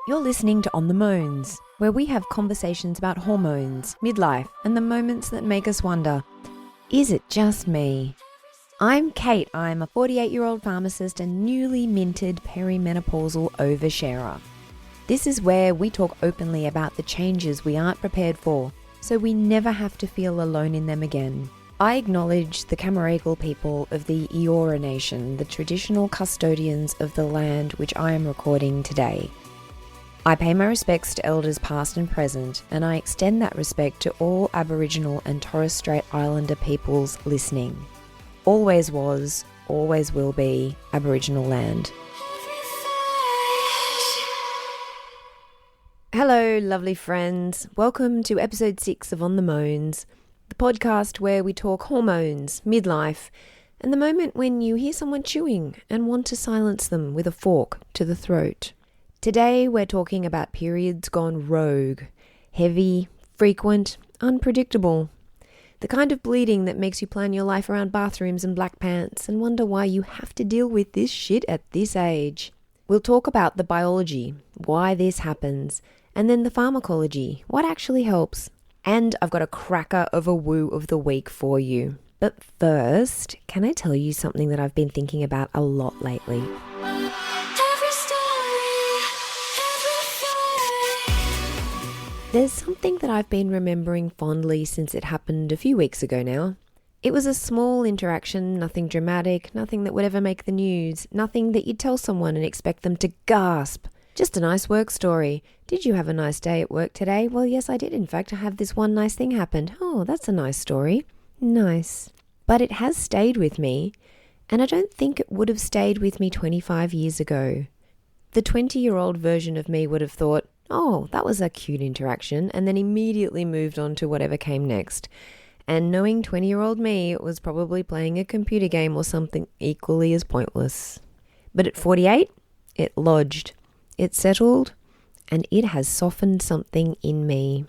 You're listening to On the Mones, where we have conversations about hormones, midlife, and the moments that make us wonder, is it just me? I'm Kate. I'm a 48-year-old pharmacist and newly minted perimenopausal oversharer. This is where we talk openly about the changes we aren't prepared for, so we never have to feel alone in them again. I acknowledge the Camaragal people of the Eora Nation, the traditional custodians of the land which I am recording today. I pay my respects to elders past and present, and I extend that respect to all Aboriginal and Torres Strait Islander peoples listening. Always was, always will be Aboriginal land. Hello, lovely friends. Welcome to episode 6 of On the Mones, the podcast where we talk hormones, midlife, and the moment when you hear someone chewing and want to silence them with a fork to the throat. Today we're talking about periods gone rogue, heavy, frequent, unpredictable. The kind of bleeding that makes you plan your life around bathrooms and black pants and wonder why you have to deal with this shit at this age. We'll talk about the biology, why this happens, and then the pharmacology, what actually helps. And I've got a cracker of a woo of the week for you. But first, can I tell you something that I've been thinking about a lot lately? There's something that I've been remembering fondly since it happened a few weeks ago now. It was a small interaction, nothing dramatic, nothing that would ever make the news, nothing that you'd tell someone and expect them to gasp. Just a nice work story. Did you have a nice day at work today? Well, yes, I did. In fact, I have this one nice thing happened. Oh, that's a nice story. Nice. But it has stayed with me, and I don't think it would have stayed with me 25 years ago. The 20-year-old version of me would have thought, oh, that was a cute interaction, and then immediately moved on to whatever came next. And knowing 20-year-old me was probably playing a computer game or something equally as pointless. But at 48, it lodged, it settled, and it has softened something in me.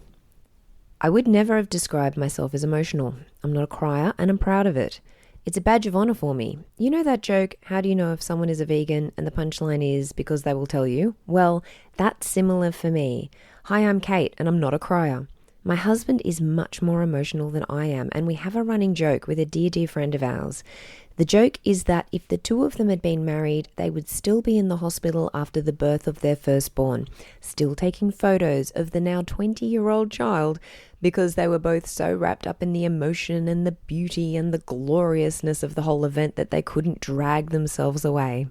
I would never have described myself as emotional. I'm not a crier, and I'm proud of it. It's a badge of honor for me. You know that joke, how do you know if someone is a vegan, and the punchline is because they will tell you? Well, that's similar for me. Hi, I'm Kate, and I'm not a crier. My husband is much more emotional than I am, and we have a running joke with a dear friend of ours. The joke is that if the two of them had been married, they would still be in the hospital after the birth of their firstborn, still taking photos of the now 20-year-old child because they were both so wrapped up in the emotion and the beauty and the gloriousness of the whole event that they couldn't drag themselves away.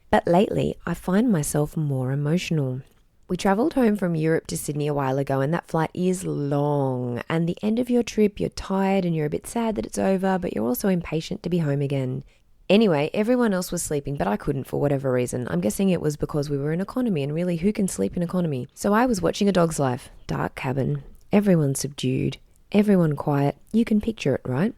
But lately, I find myself more emotional. We travelled home from Europe to Sydney a while ago, and that flight is long. And the end of your trip, you're tired and you're a bit sad that it's over, but you're also impatient to be home again. Anyway, everyone else was sleeping, but I couldn't for whatever reason. I'm guessing it was because we were in economy, and really, who can sleep in economy? So I was watching A Dog's Life, dark cabin, everyone subdued, everyone quiet. You can picture it, right?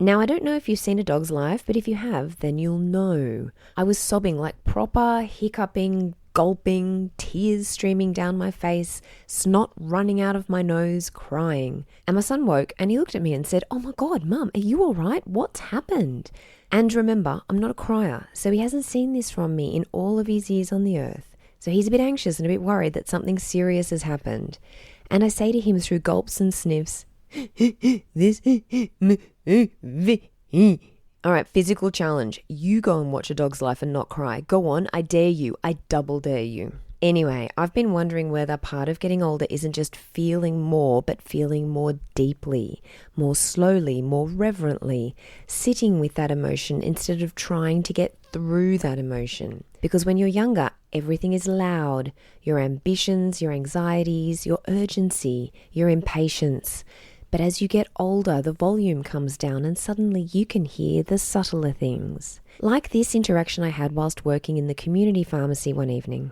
Now, I don't know if you've seen A Dog's Life, but if you have, then you'll know. I was sobbing like proper hiccuping, gulping, tears streaming down my face, snot running out of my nose, crying. And my son woke and he looked at me and said, "Oh my God, Mum, are you all right? What's happened?" And remember, I'm not a crier, so he hasn't seen this from me in all of his years on the earth. So he's a bit anxious and a bit worried that something serious has happened. And I say to him through gulps and sniffs, "This movie." All right, physical challenge. You go and watch A Dog's Life and not cry. Go on, I dare you. I double dare you. Anyway, I've been wondering whether part of getting older isn't just feeling more, but feeling more deeply, more slowly, more reverently, sitting with that emotion instead of trying to get through that emotion. Because when you're younger, everything is loud. Your ambitions, your anxieties, your urgency, your impatience. But as you get older, the volume comes down and suddenly you can hear the subtler things. Like this interaction I had whilst working in the community pharmacy one evening.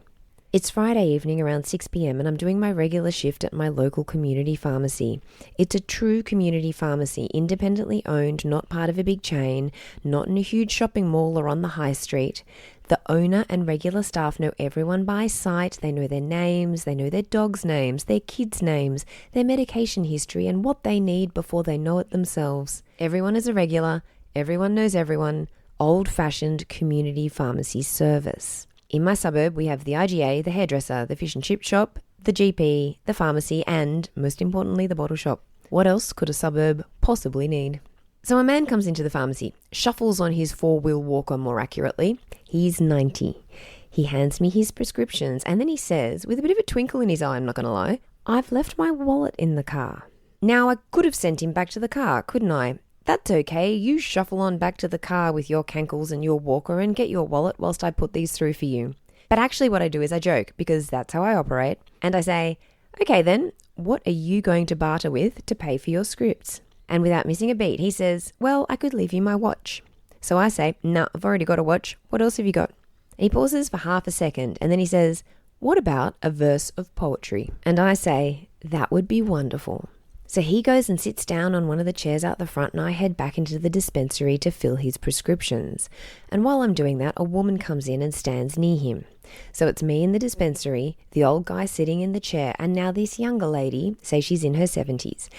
It's Friday evening around 6 p.m. and I'm doing my regular shift at my local community pharmacy. It's a true community pharmacy, independently owned, not part of a big chain, not in a huge shopping mall or on the high street. The owner and regular staff know everyone by sight. They know their names, they know their dogs' names, their kids' names, their medication history and what they need before they know it themselves. Everyone is a regular, everyone knows everyone. Old-fashioned community pharmacy service. In my suburb, we have the IGA, the hairdresser, the fish and chip shop, the GP, the pharmacy, and, most importantly, the bottle shop. What else could a suburb possibly need? So a man comes into the pharmacy, shuffles on his four-wheel walker more accurately. He's 90. He hands me his prescriptions, and then he says, with a bit of a twinkle in his eye, I'm not going to lie, "I've left my wallet in the car." Now, I could have sent him back to the car, couldn't I? That's okay. You shuffle on back to the car with your cankles and your walker and get your wallet whilst I put these through for you. But actually what I do is I joke, because that's how I operate. And I say, "Okay then, what are you going to barter with to pay for your scripts?" And without missing a beat, he says, "Well, I could leave you my watch." So I say, "Nah, I've already got a watch. What else have you got?" And he pauses for half a second and then he says, "What about a verse of poetry?" And I say, "That would be wonderful." So he goes and sits down on one of the chairs out the front and I head back into the dispensary to fill his prescriptions. And while I'm doing that, a woman comes in and stands near him. So it's me in the dispensary, the old guy sitting in the chair, and now this younger lady, say she's in her 70s,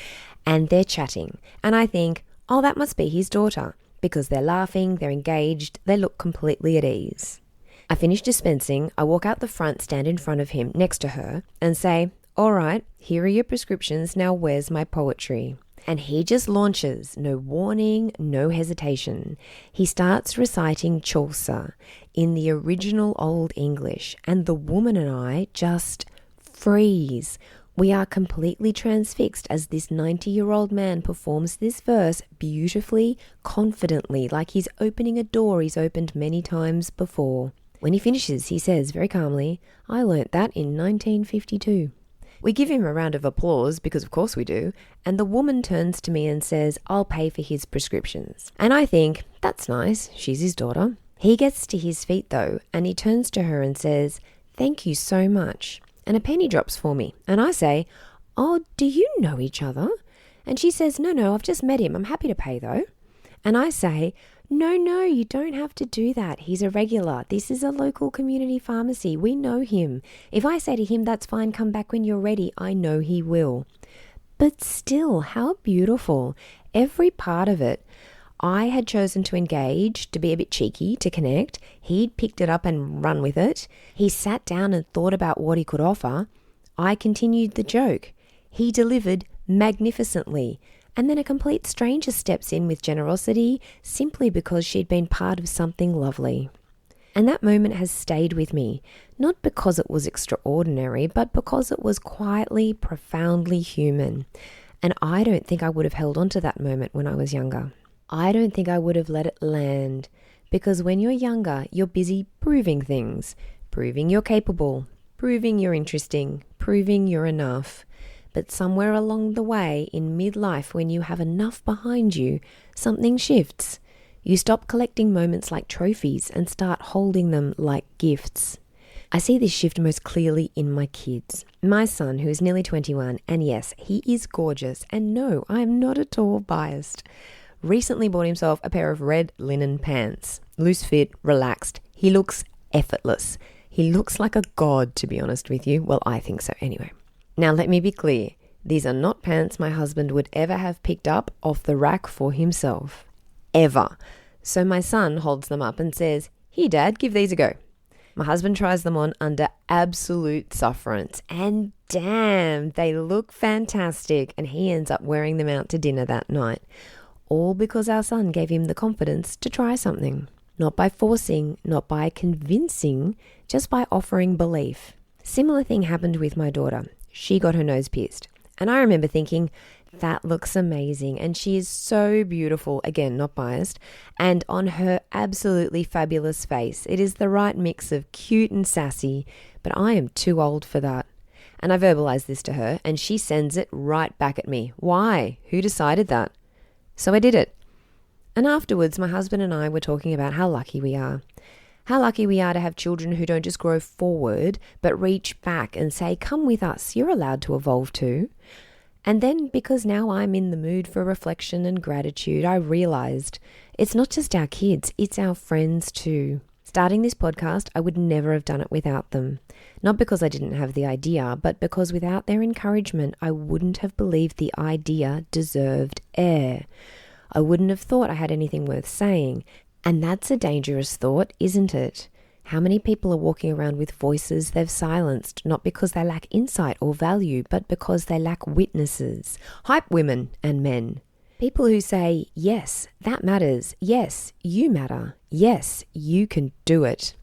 and they're chatting. And I think, oh, that must be his daughter, because they're laughing, they're engaged, they look completely at ease. I finish dispensing, I walk out the front, stand in front of him, next to her, and say, "All right, here are your prescriptions, now where's my poetry?" And he just launches, no warning, no hesitation. He starts reciting Chaucer in the original Old English, and the woman and I just freeze. We are completely transfixed as this 90-year-old man performs this verse beautifully, confidently, like he's opening a door he's opened many times before. When he finishes, he says very calmly, "I learnt that in 1952. We give him a round of applause, because of course we do, and the woman turns to me and says, "I'll pay for his prescriptions." And I think, that's nice, she's his daughter. He gets to his feet though, and he turns to her and says, "Thank you so much." And a penny drops for me, and I say, "Oh, do you know each other?" And she says, No, I've just met him. I'm happy to pay though." And I say, No, you don't have to do that. He's a regular. This is a local community pharmacy. We know him. If I say to him, "That's fine, come back when you're ready," I know he will. But still, how beautiful. Every part of it. I had chosen to engage, to be a bit cheeky, to connect. He'd picked it up and run with it. He sat down and thought about what he could offer. I continued the joke. He delivered magnificently. And then a complete stranger steps in with generosity simply because she'd been part of something lovely. And that moment has stayed with me, not because it was extraordinary, but because it was quietly, profoundly human. And I don't think I would have held on to that moment when I was younger. I don't think I would have let it land, because when you're younger, you're busy proving things, proving you're capable, proving you're interesting, proving you're enough. But somewhere along the way in midlife, when you have enough behind you, something shifts. You stop collecting moments like trophies and start holding them like gifts. I see this shift most clearly in my kids. My son, who is nearly 21, and yes, he is gorgeous, and no, I am not at all biased, recently bought himself a pair of red linen pants. Loose fit, relaxed. He looks effortless. He looks like a god, to be honest with you. Well, I think so anyway. Now, let me be clear. These are not pants my husband would ever have picked up off the rack for himself. Ever. So my son holds them up and says, "Here, Dad, give these a go." My husband tries them on under absolute sufferance. And damn, they look fantastic. And he ends up wearing them out to dinner that night. All because our son gave him the confidence to try something. Not by forcing, not by convincing, just by offering belief. Similar thing happened with my daughter. She got her nose pierced. And I remember thinking, that looks amazing. And she is so beautiful. Again, not biased. And on her absolutely fabulous face, it is the right mix of cute and sassy. But I am too old for that. And I verbalized this to her, and she sends it right back at me. Why? Who decided that? So I did it. And afterwards, my husband and I were talking about how lucky we are. How lucky we are to have children who don't just grow forward, but reach back and say, "Come with us, you're allowed to evolve too." And then, because now I'm in the mood for reflection and gratitude, I realized it's not just our kids, it's our friends too. Starting this podcast, I would never have done it without them. Not because I didn't have the idea, but because without their encouragement, I wouldn't have believed the idea deserved air. I wouldn't have thought I had anything worth saying. And that's a dangerous thought, isn't it? How many people are walking around with voices they've silenced, not because they lack insight or value, but because they lack witnesses? Hype women and men. People who say, yes, that matters. Yes, you matter. Yes, you can do it.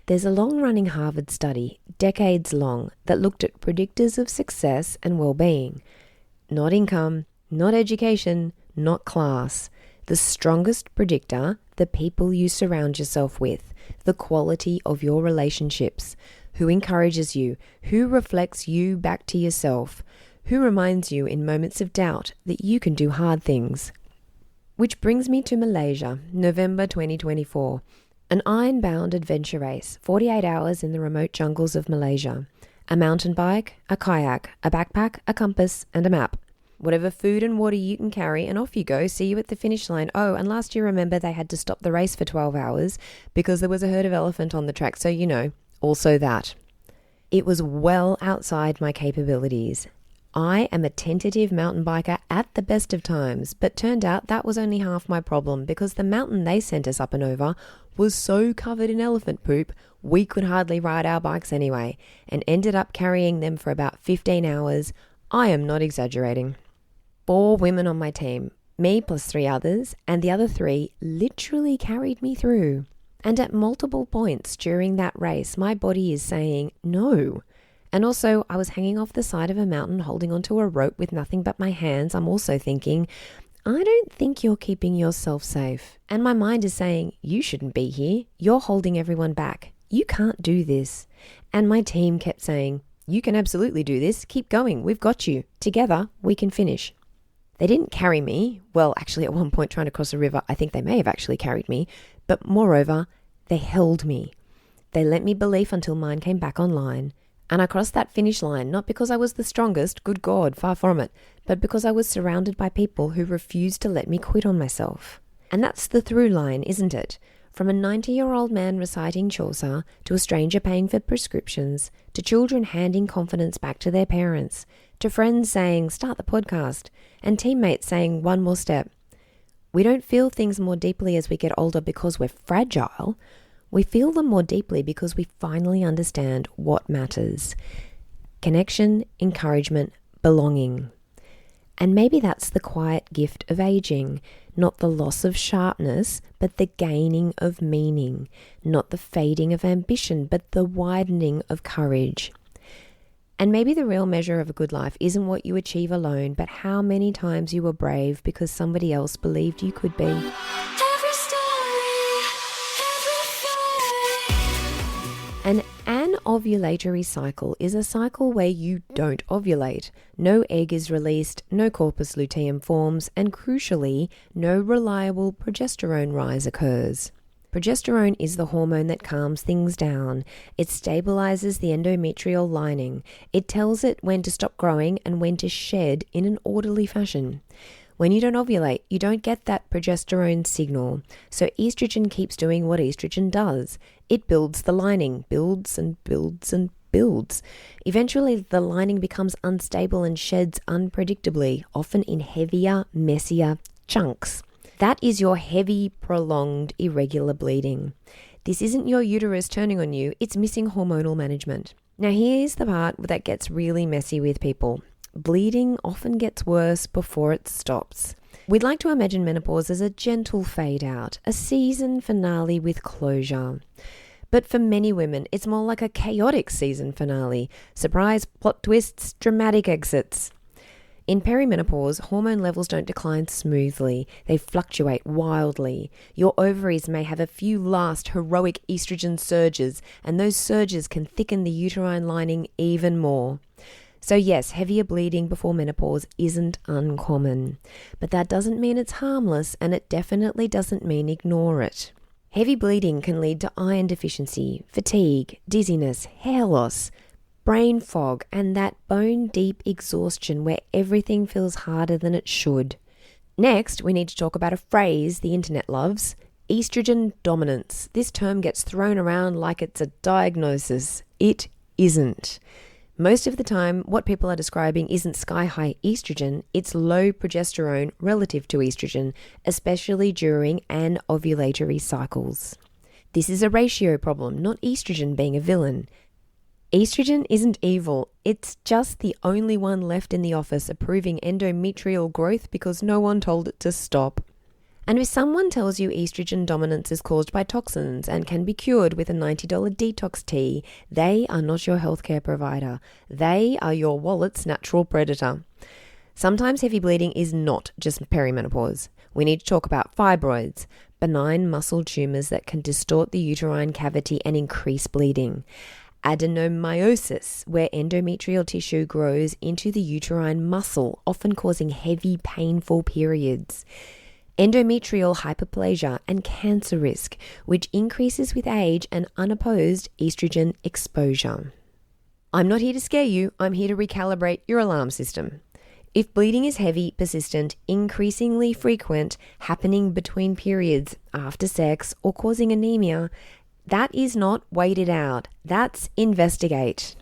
There's a long-running Harvard study, decades long, that looked at predictors of success and well-being. Not income, not education, not class. The strongest predictor, the people you surround yourself with, the quality of your relationships, who encourages you, who reflects you back to yourself, who reminds you in moments of doubt that you can do hard things. Which brings me to Malaysia, November 2024. An iron-bound adventure race, 48 hours in the remote jungles of Malaysia. A mountain bike, a kayak, a backpack, a compass, and a map. Whatever food and water you can carry, and off you go. See you at the finish line. Oh, and last year, remember, they had to stop the race for 12 hours because there was a herd of elephant on the track. So, also that. It was well outside my capabilities. I am a tentative mountain biker at the best of times, but turned out that was only half my problem because the mountain they sent us up and over was so covered in elephant poop, we could hardly ride our bikes anyway, and ended up carrying them for about 15 hours. I am not exaggerating. 4 women on my team, me plus 3 others, and the other 3 literally carried me through. And at multiple points during that race, my body is saying no. And also, I was hanging off the side of a mountain holding onto a rope with nothing but my hands. I'm also thinking, I don't think you're keeping yourself safe. And my mind is saying, you shouldn't be here. You're holding everyone back. You can't do this. And my team kept saying, you can absolutely do this. Keep going. We've got you. Together, we can finish. They didn't carry me. Well, actually, at one point trying to cross a river, I think they may have actually carried me. But moreover, they held me. They lent me belief until mine came back online. And I crossed that finish line, not because I was the strongest, good God, far from it, but because I was surrounded by people who refused to let me quit on myself. And that's the through line, isn't it? From a 90-year-old man reciting Chaucer, to a stranger paying for prescriptions, to children handing confidence back to their parents, to friends saying, start the podcast, and teammates saying, one more step. We don't feel things more deeply as we get older because we're fragile. We feel them more deeply because we finally understand what matters. Connection, encouragement, belonging. And maybe that's the quiet gift of aging, not the loss of sharpness, but the gaining of meaning, not the fading of ambition, but the widening of courage. And maybe the real measure of a good life isn't what you achieve alone, but how many times you were brave because somebody else believed you could be. An anovulatory cycle is a cycle where you don't ovulate. No egg is released, no corpus luteum forms, and crucially, no reliable progesterone rise occurs. Progesterone is the hormone that calms things down. It stabilizes the endometrial lining. It tells it when to stop growing and when to shed in an orderly fashion. When you don't ovulate, you don't get that progesterone signal. So estrogen keeps doing what estrogen does. It builds the lining, builds and builds and builds. Eventually, the lining becomes unstable and sheds unpredictably, often in heavier, messier chunks. That is your heavy, prolonged, irregular bleeding. This isn't your uterus turning on you, it's missing hormonal management. Now here's the part that gets really messy with people. Bleeding often gets worse before it stops. We'd like to imagine menopause as a gentle fade out, a season finale with closure. But for many women, it's more like a chaotic season finale. Surprise plot twists, dramatic exits. In perimenopause, hormone levels don't decline smoothly. They fluctuate wildly. Your ovaries may have a few last heroic estrogen surges, and those surges can thicken the uterine lining even more. So yes, heavier bleeding before menopause isn't uncommon, but that doesn't mean it's harmless, and it definitely doesn't mean ignore it. Heavy bleeding can lead to iron deficiency, fatigue, dizziness, hair loss, brain fog, and that bone-deep exhaustion where everything feels harder than it should. Next, we need to talk about a phrase the internet loves, estrogen dominance. This term gets thrown around like it's a diagnosis. It isn't. Most of the time, what people are describing isn't sky-high estrogen, it's low progesterone relative to estrogen, especially during anovulatory cycles. This is a ratio problem, not estrogen being a villain. Estrogen isn't evil, it's just the only one left in the office approving endometrial growth because no one told it to stop. And if someone tells you estrogen dominance is caused by toxins and can be cured with a $90 detox tea, they are not your healthcare provider. They are your wallet's natural predator. Sometimes heavy bleeding is not just perimenopause. We need to talk about fibroids, benign muscle tumours that can distort the uterine cavity and increase bleeding. Adenomyosis, where endometrial tissue grows into the uterine muscle, often causing heavy, painful periods. Endometrial hyperplasia and cancer risk, which increases with age and unopposed estrogen exposure. I'm not here to scare you, I'm here to recalibrate your alarm system. If bleeding is heavy, persistent, increasingly frequent, happening between periods, after sex, or causing anemia, that is not wait it out. That's investigate.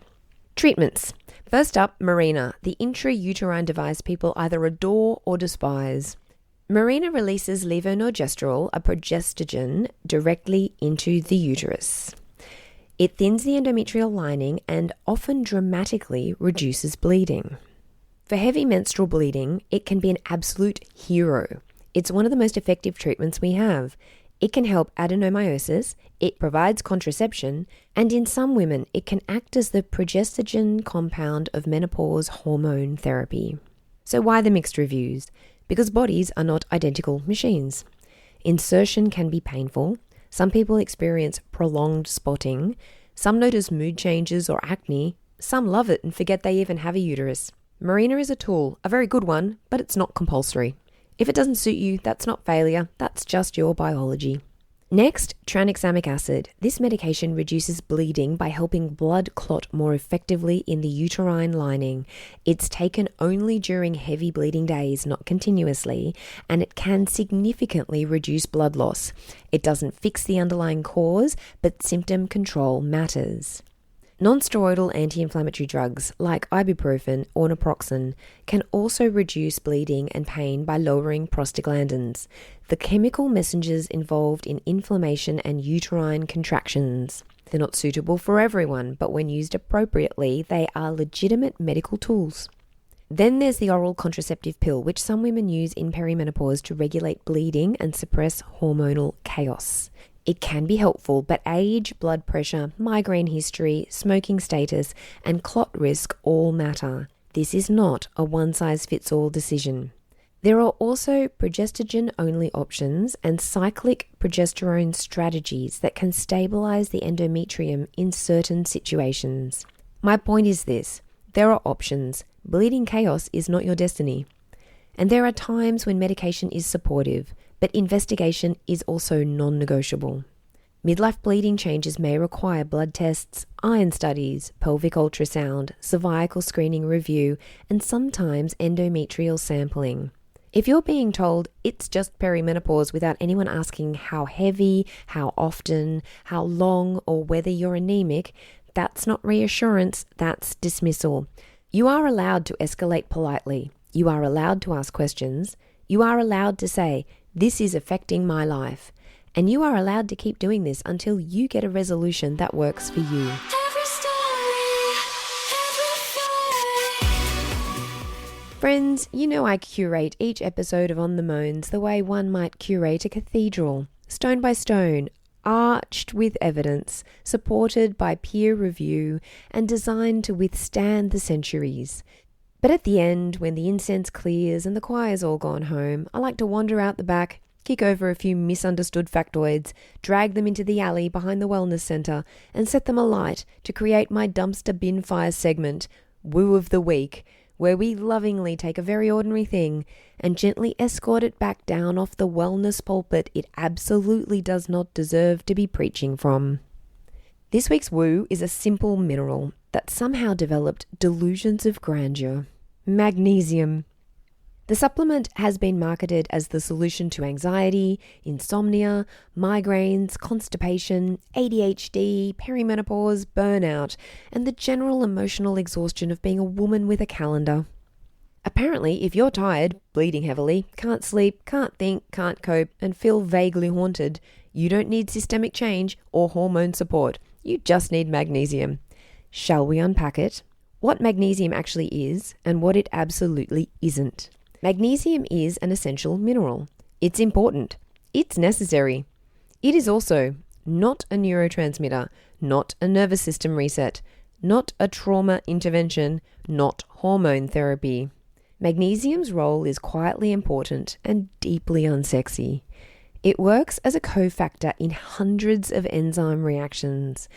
Treatments. First up, Mirena, the intrauterine device people either adore or despise. Mirena releases levonorgestrel, a progestogen, directly into the uterus. It thins the endometrial lining and often dramatically reduces bleeding. For heavy menstrual bleeding, it can be an absolute hero. It's one of the most effective treatments we have. It can help adenomyosis, it provides contraception, and in some women, it can act as the progestogen compound of menopause hormone therapy. So why the mixed reviews? Because bodies are not identical machines. Insertion can be painful. Some people experience prolonged spotting. Some notice mood changes or acne. Some love it and forget they even have a uterus. Mirena is a tool, a very good one, but it's not compulsory. If it doesn't suit you, that's not failure, that's just your biology. Next, tranexamic acid. This medication reduces bleeding by helping blood clot more effectively in the uterine lining. It's taken only during heavy bleeding days, not continuously, and it can significantly reduce blood loss. It doesn't fix the underlying cause, but symptom control matters. Non-steroidal anti-inflammatory drugs like ibuprofen or naproxen can also reduce bleeding and pain by lowering prostaglandins, the chemical messengers involved in inflammation and uterine contractions. They're not suitable for everyone, but when used appropriately, they are legitimate medical tools. Then there's the oral contraceptive pill, which some women use in perimenopause to regulate bleeding and suppress hormonal chaos. It can be helpful, but age, blood pressure, migraine history, smoking status, and clot risk all matter. This is not a one-size-fits-all decision. There are also progestogen-only options and cyclic progesterone strategies that can stabilize the endometrium in certain situations. My point is this: there are options. Bleeding chaos is not your destiny. And there are times when medication is supportive, but investigation is also non-negotiable. Midlife bleeding changes may require blood tests, iron studies, pelvic ultrasound, cervical screening review, and sometimes endometrial sampling. If you're being told it's just perimenopause without anyone asking how heavy, how often, how long, or whether you're anemic, that's not reassurance, that's dismissal. You are allowed to escalate politely. You are allowed to ask questions. You are allowed to say, "This is affecting my life." And you are allowed to keep doing this until you get a resolution that works for you. Friends, you know I curate each episode of On the Mones the way one might curate a cathedral, stone by stone, arched with evidence, supported by peer review, and designed to withstand the centuries. But at the end, when the incense clears and the choir's all gone home, I like to wander out the back, kick over a few misunderstood factoids, drag them into the alley behind the wellness centre, and set them alight to create my dumpster bin fire segment, Woo of the Week, where we lovingly take a very ordinary thing and gently escort it back down off the wellness pulpit it absolutely does not deserve to be preaching from. This week's woo is a simple mineral that somehow developed delusions of grandeur: magnesium. The supplement has been marketed as the solution to anxiety, insomnia, migraines, constipation, ADHD, perimenopause, burnout, and the general emotional exhaustion of being a woman with a calendar. Apparently, if you're tired, bleeding heavily, can't sleep, can't think, can't cope, and feel vaguely haunted, You don't need systemic change or hormone support. You just need magnesium. Shall we unpack it? What magnesium actually is and what it absolutely isn't. Magnesium is an essential mineral. It's important. It's necessary. It is also not a neurotransmitter, not a nervous system reset, not a trauma intervention, not hormone therapy. Magnesium's role is quietly important and deeply unsexy. It works as a cofactor in hundreds of enzyme reactions: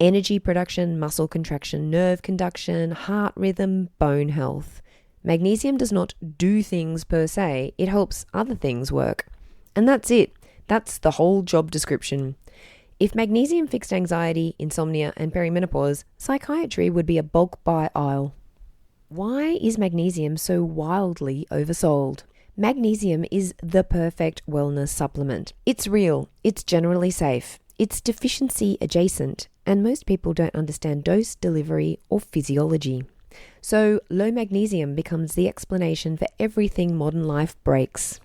energy production, muscle contraction, nerve conduction, heart rhythm, bone health. Magnesium does not do things per se, it helps other things work. And that's it. That's the whole job description. If magnesium fixed anxiety, insomnia, and perimenopause, psychiatry would be a bulk buy aisle. Why is magnesium so wildly oversold? Magnesium is the perfect wellness supplement. It's real, it's generally safe, it's deficiency adjacent, and most people don't understand dose, delivery, or physiology. So low magnesium becomes the explanation for everything modern life breaks.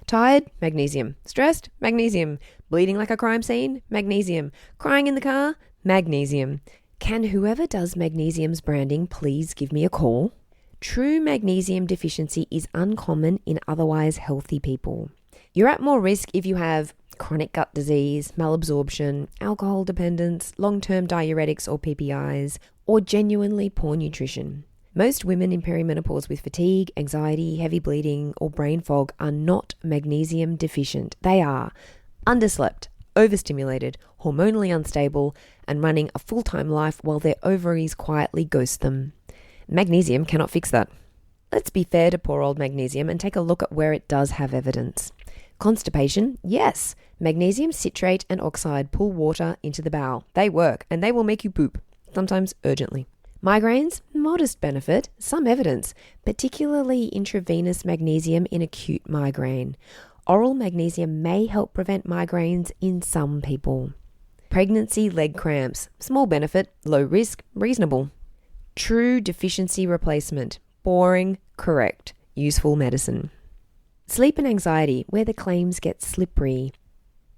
Tired? Magnesium. Stressed? Magnesium. Bleeding like a crime scene? Magnesium. Crying in the car? Magnesium. Can whoever does magnesium's branding please give me a call? True magnesium deficiency is uncommon in otherwise healthy people. You're at more risk if you have chronic gut disease, malabsorption, alcohol dependence, long-term diuretics or PPIs, or genuinely poor nutrition. Most women in perimenopause with fatigue, anxiety, heavy bleeding, or brain fog are not magnesium deficient. They are underslept, overstimulated, hormonally unstable, and running a full-time life while their ovaries quietly ghost them. Magnesium cannot fix that. Let's be fair to poor old magnesium and take a look at where it does have evidence. Constipation? Yes. Magnesium citrate and oxide pull water into the bowel. They work, and they will make you poop, sometimes urgently. Migraines? Modest benefit, some evidence, particularly intravenous magnesium in acute migraine. Oral magnesium may help prevent migraines in some people. Pregnancy leg cramps? Small benefit, low risk, reasonable. True deficiency replacement? Boring, correct, useful medicine. Sleep and anxiety, where the claims get slippery.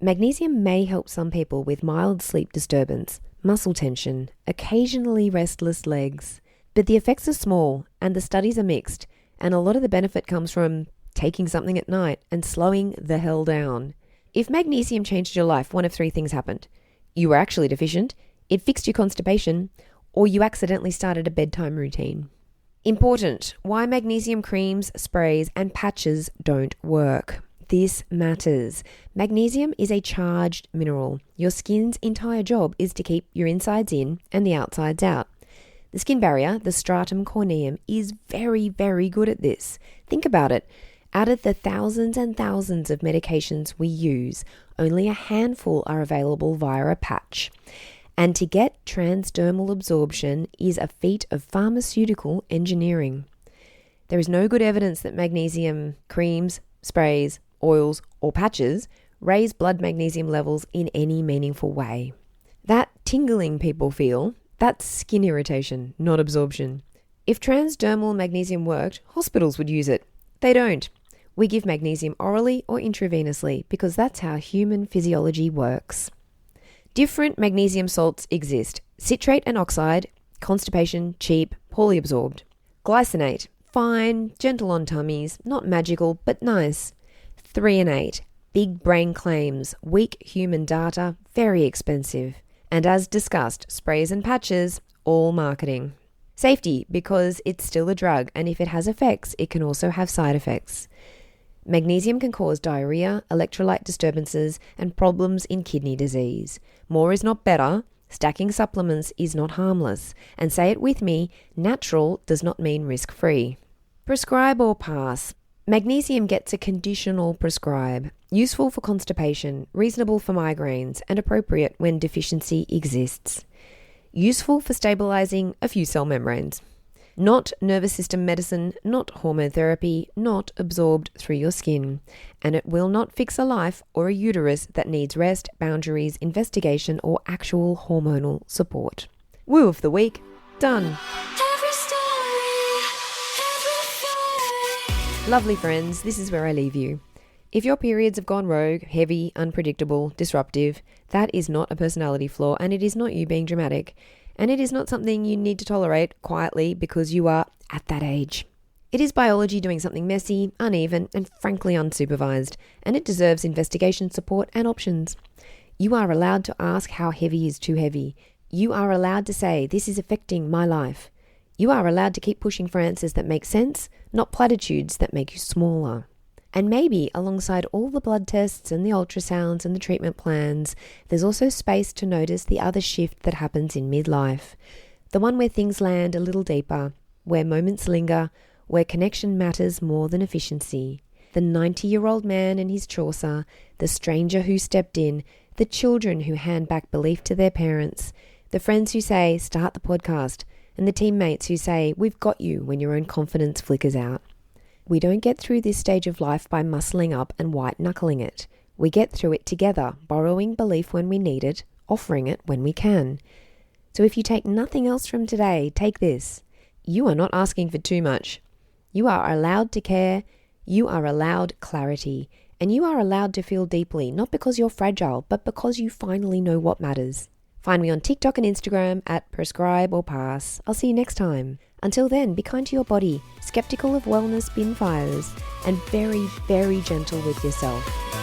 Magnesium may help some people with mild sleep disturbance, muscle tension, occasionally restless legs. But the effects are small and the studies are mixed, and a lot of the benefit comes from taking something at night and slowing the hell down. If magnesium changed your life, one of three things happened. You were actually deficient, it fixed your constipation, or you accidentally started a bedtime routine. Important: why magnesium creams, sprays, and patches don't work. This matters. Magnesium is a charged mineral. Your skin's entire job is to keep your insides in and the outsides out. The skin barrier, the stratum corneum, is very, very good at this. Think about it. Out of the thousands and thousands of medications we use, only a handful are available via a patch. And to get transdermal absorption is a feat of pharmaceutical engineering. There is no good evidence that magnesium creams, sprays, oils, or patches raise blood magnesium levels in any meaningful way. That tingling people feel, that's skin irritation, not absorption. If transdermal magnesium worked, hospitals would use it. They don't. We give magnesium orally or intravenously because that's how human physiology works. Different magnesium salts exist: citrate and oxide, constipation, cheap, poorly absorbed. Glycinate, fine, gentle on tummies, not magical, but nice. 3 and 8, big brain claims, weak human data, very expensive. And as discussed, sprays and patches, all marketing. Safety, because it's still a drug, and if it has effects, it can also have side effects. Magnesium can cause diarrhea, electrolyte disturbances, and problems in kidney disease. More is not better. Stacking supplements is not harmless. And say it with me, natural does not mean risk-free. Prescribe or pass. Magnesium gets a conditional prescribe. Useful for constipation, reasonable for migraines, and appropriate when deficiency exists. Useful for stabilizing a few cell membranes. Not nervous system medicine, not hormone therapy, not absorbed through your skin. And it will not fix a life or a uterus that needs rest, boundaries, investigation, or actual hormonal support. Woo of the week, done. Lovely friends, this is where I leave you. If your periods have gone rogue, heavy, unpredictable, disruptive, that is not a personality flaw, and it is not you being dramatic. And it is not something you need to tolerate quietly because you are at that age. It is biology doing something messy, uneven, and frankly unsupervised, and it deserves investigation, support, and options. You are allowed to ask how heavy is too heavy. You are allowed to say, this is affecting my life. You are allowed to keep pushing for answers that make sense, not platitudes that make you smaller. And maybe alongside all the blood tests and the ultrasounds and the treatment plans, there's also space to notice the other shift that happens in midlife. The one where things land a little deeper, where moments linger, where connection matters more than efficiency. The 90-year-old man and his Chaucer, the stranger who stepped in, the children who hand back belief to their parents, the friends who say, start the podcast, and the teammates who say, we've got you when your own confidence flickers out. We don't get through this stage of life by muscling up and white-knuckling it. We get through it together, borrowing belief when we need it, offering it when we can. So if you take nothing else from today, take this. You are not asking for too much. You are allowed to care, you are allowed clarity, and you are allowed to feel deeply, not because you're fragile, but because you finally know what matters. Find me on TikTok and Instagram at prescribe or pass. I'll see you next time. Until then, be kind to your body, skeptical of wellness bin fires, and very, very gentle with yourself.